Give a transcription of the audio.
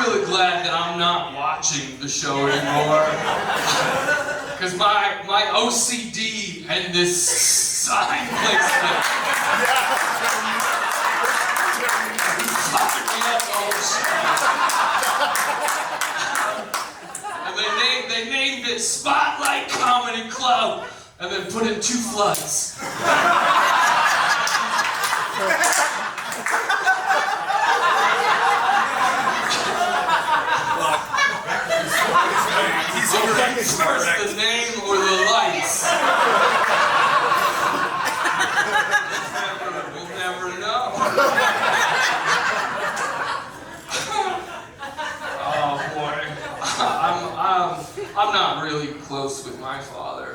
really glad that I'm not watching the show anymore. Because my OCD and this sign placement fucked me up the whole show. And they named it Spotlight Comedy Club and then put in 2 floods. First the name or the lights. We'll never know. Oh boy, I'm not really close with my father.